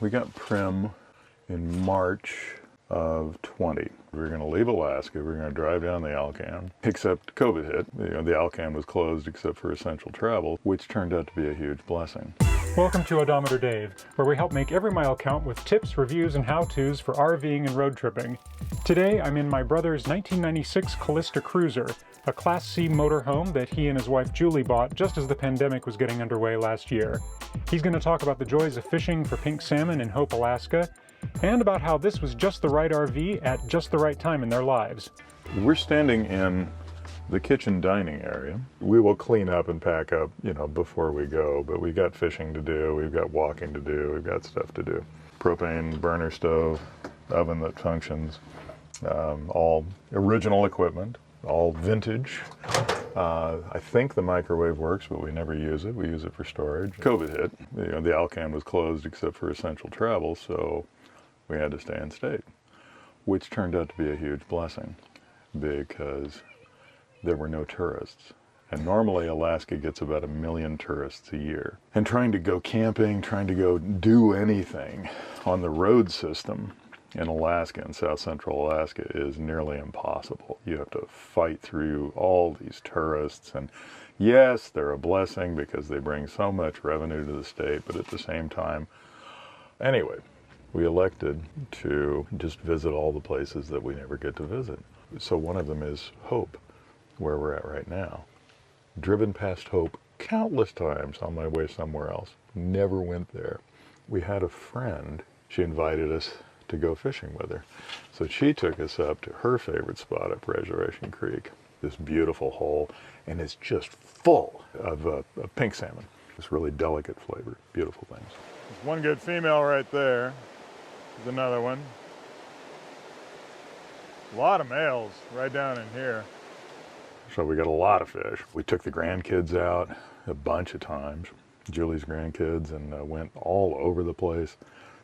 We got Prim in March of 20. We were going to leave Alaska. We were going to drive down the Alaskan, except COVID hit. The Alaskan was closed except for essential travel, which turned out to be a huge blessing. Welcome to Odometer Dave, where we help make every mile count with tips, reviews, and how-tos for RVing and road tripping. Today, I'm in my brother's 1996 Callista Cruiser, a Class C motorhome that he and his wife Julie bought just as the pandemic was getting underway last year. He's going to talk about the joys of fishing for pink salmon in Hope, Alaska, and about how this was just the right RV at just the right time in their lives. We're standing in the kitchen dining area. We will clean up and pack up, before we go, but we've got fishing to do, we've got walking to do, we've got stuff to do. Propane burner stove, oven that functions, all original equipment, all vintage. I think the microwave works, but we never use it. We use it for storage. COVID hit. The Alaskan was closed except for essential travel, so we had to stay in state, which turned out to be a huge blessing because there were no tourists. And normally Alaska gets about 1 million tourists a year. And trying to go camping, trying to go do anything on the road system in Alaska, in South Central Alaska, is nearly impossible. You have to fight through all these tourists, and yes, they're a blessing because they bring so much revenue to the state, but at the same time, anyway, we elected to just visit all the places that we never get to visit. So one of them is Hope, where we're at right now. Driven past Hope countless times on my way somewhere else. Never went there. We had a friend, she invited us to go fishing with her. So she took us up to her favorite spot up Resurrection Creek, this beautiful hole, and it's just full of pink salmon. This really delicate flavor, beautiful things. There's one good female right there. There's another one. A lot of males right down in here. So we got a lot of fish. We took the grandkids out a bunch of times, Julie's grandkids, and went all over the place.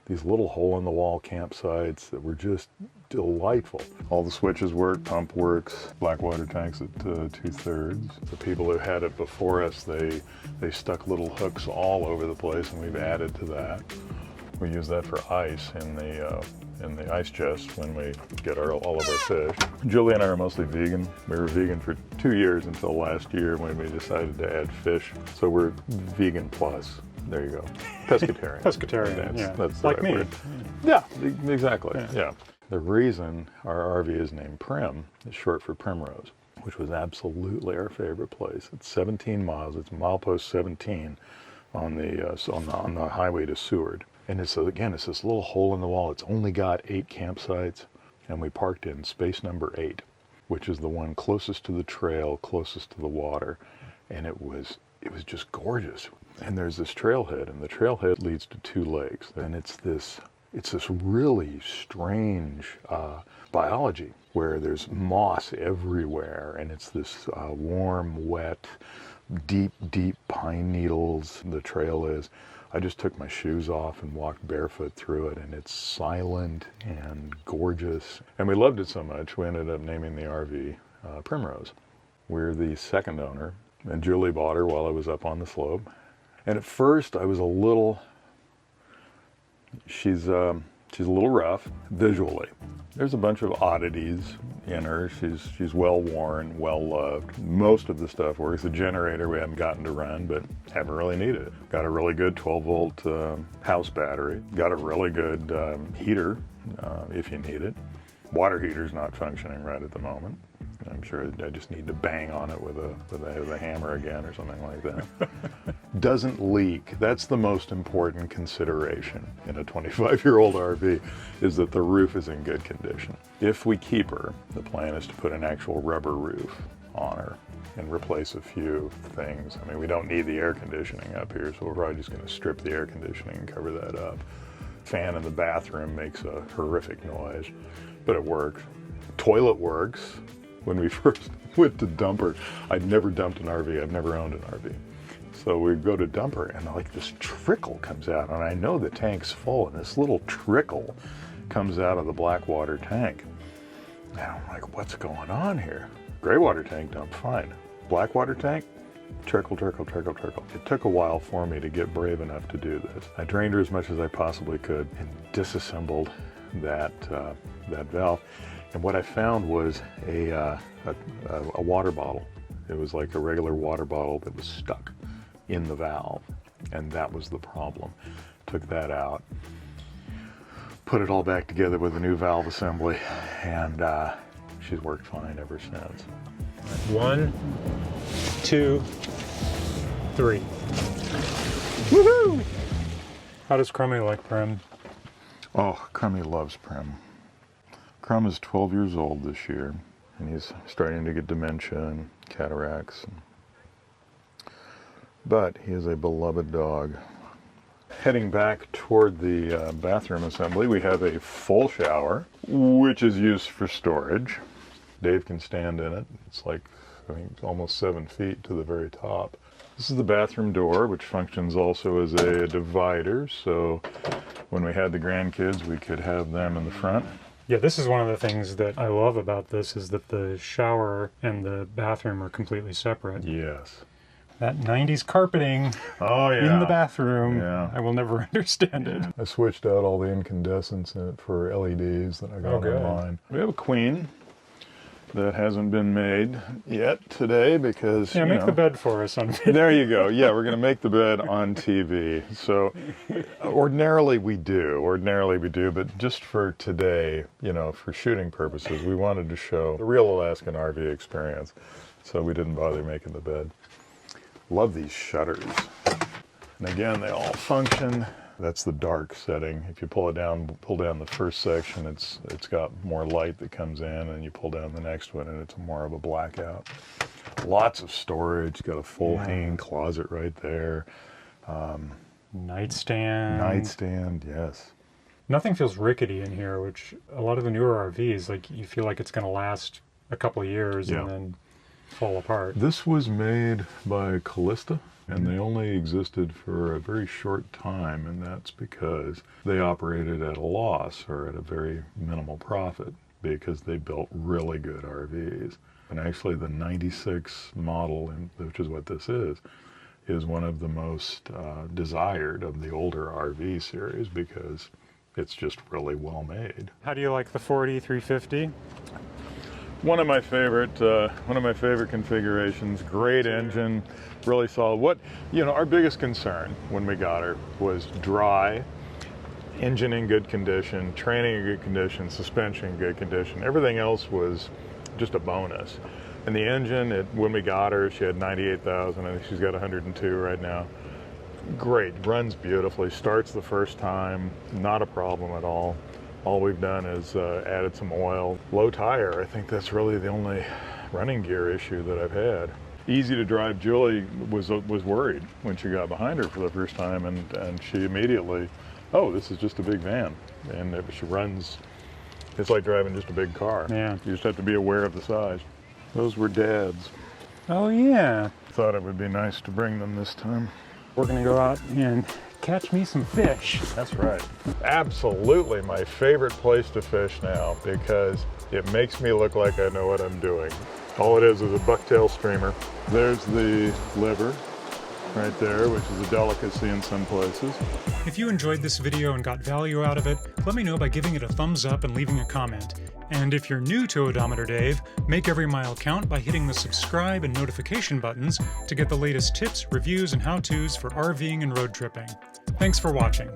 These little hole-in-the-wall campsites that were just delightful. All the switches work, pump works, black water tanks at 2/3. The people who had it before us, they stuck little hooks all over the place, and we've added to that. We use that for ice in the ice chest when we get all of our fish. Julie and I are mostly vegan. We were vegan for 2 years until last year when we decided to add fish. So we're vegan plus. There you go. Pescatarian. Pescatarian, yeah. That's like right me. word. Yeah, exactly. Yeah. The reason our RV is named Prim is short for Primrose, which was absolutely our favorite place. It's 17 miles. It's Milepost 17 on the highway to Seward. And it's this little hole in the wall. It's only got 8 campsites, and we parked in space number 8, which is the one closest to the trail, closest to the water. And it was just gorgeous. And there's this trailhead, and the trailhead leads to 2 lakes. And it's this really strange biology where there's moss everywhere, and it's this warm, wet, deep pine needles. The trail is. I just took my shoes off and walked barefoot through it, and it's silent and gorgeous. And we loved it so much, we ended up naming the RV Primrose. We're the second owner, and Julie bought her while I was up on the slope. And at first I was she's a little rough visually. There's a bunch of oddities in her. She's well worn, well loved. Most of the stuff works. The generator we haven't gotten to run, but haven't really needed it. Got a really good 12-volt house battery. Got a really good heater if you need it. Water heater's not functioning right at the moment. I'm sure I just need to bang on it with a hammer again or something like that. Doesn't leak. That's the most important consideration in a 25-year-old RV, is that the roof is in good condition. If we keep her, the plan is to put an actual rubber roof on her and replace a few things. I mean, we don't need the air conditioning up here, so we're probably just going to strip the air conditioning and cover that up. Fan in the bathroom makes a horrific noise, but it works. Toilet works. When we first went to dump her, I'd never dumped an RV. I've never owned an RV. So we go to dump her, and like this trickle comes out, and I know the tank's full, and this little trickle comes out of the black water tank. And I'm like, what's going on here? Gray water tank dumped fine. Black water tank, Trickle, trickle, trickle, trickle. It took a while for me to get brave enough to do this. I drained her as much as I possibly could and disassembled that valve. And what I found was a water bottle. It was like a regular water bottle that was stuck in the valve, and that was the problem. Took that out, put it all back together with a new valve assembly, and she's worked fine ever since. 1, 2, 3. Woohoo! How does Crummy like Prim? Oh, Crummy loves Prim. Crumb is 12 years old this year, and he's starting to get dementia and cataracts. But he is a beloved dog. Heading back toward the bathroom assembly, we have a full shower, which is used for storage. Dave can stand in it. It's like, I think, almost 7 feet to the very top. This is the bathroom door, which functions also as a divider, so when we had the grandkids, we could have them in the front. Yeah, this is one of the things that I love about this, is that the shower and the bathroom are completely separate. Yes. That 90s carpeting in the bathroom, I will never understand it. I switched out all the incandescents in it for LEDs that I got online. We have a queen that hasn't been made yet today because, yeah, make the bed for us on video. There you go. Yeah, we're going to make the bed on TV. So ordinarily we do, but just for today, you know, for shooting purposes, we wanted to show the real Alaskan RV experience. So we didn't bother making the bed. Love these shutters. And again, they all function. That's the dark setting. If you pull down the first section, it's got more light that comes in, and you pull down the next one and it's more of a blackout. Lots of storage. Got a full hanging closet right there. Nightstand. Nightstand, yes. Nothing feels rickety in here, which a lot of the newer RVs, like, you feel like it's going to last a couple of years and then fall apart. This was made by Callista, and they only existed for a very short time, and that's because they operated at a loss or at a very minimal profit because they built really good RVs. And actually the 96 model, which is what this is one of the most desired of the older RV series because it's just really well made. How do you like the 40 350? One of my favorite configurations. Great engine, really solid. Our biggest concern when we got her was dry, engine in good condition, training in good condition, suspension in good condition. Everything else was just a bonus. And the engine, when we got her, she had 98,000. I think she's got 102 right now. Great, runs beautifully, starts the first time, not a problem at all. All we've done is added some oil. Low tire, I think that's really the only running gear issue that I've had. Easy to drive. Julie was worried when she got behind her for the first time, and she immediately, oh, this is just a big van. And if she runs, it's like driving just a big car. Yeah. You just have to be aware of the size. Those were Dad's. Oh, yeah. Thought it would be nice to bring them this time. We're going to go out and catch me some fish. That's right. Absolutely my favorite place to fish now because it makes me look like I know what I'm doing. All it is a bucktail streamer. There's the liver right there, which is a delicacy in some places. If you enjoyed this video and got value out of it, let me know by giving it a thumbs up and leaving a comment. And if you're new to Odometer Dave, make every mile count by hitting the subscribe and notification buttons to get the latest tips, reviews, and how-tos for RVing and road tripping. Thanks for watching.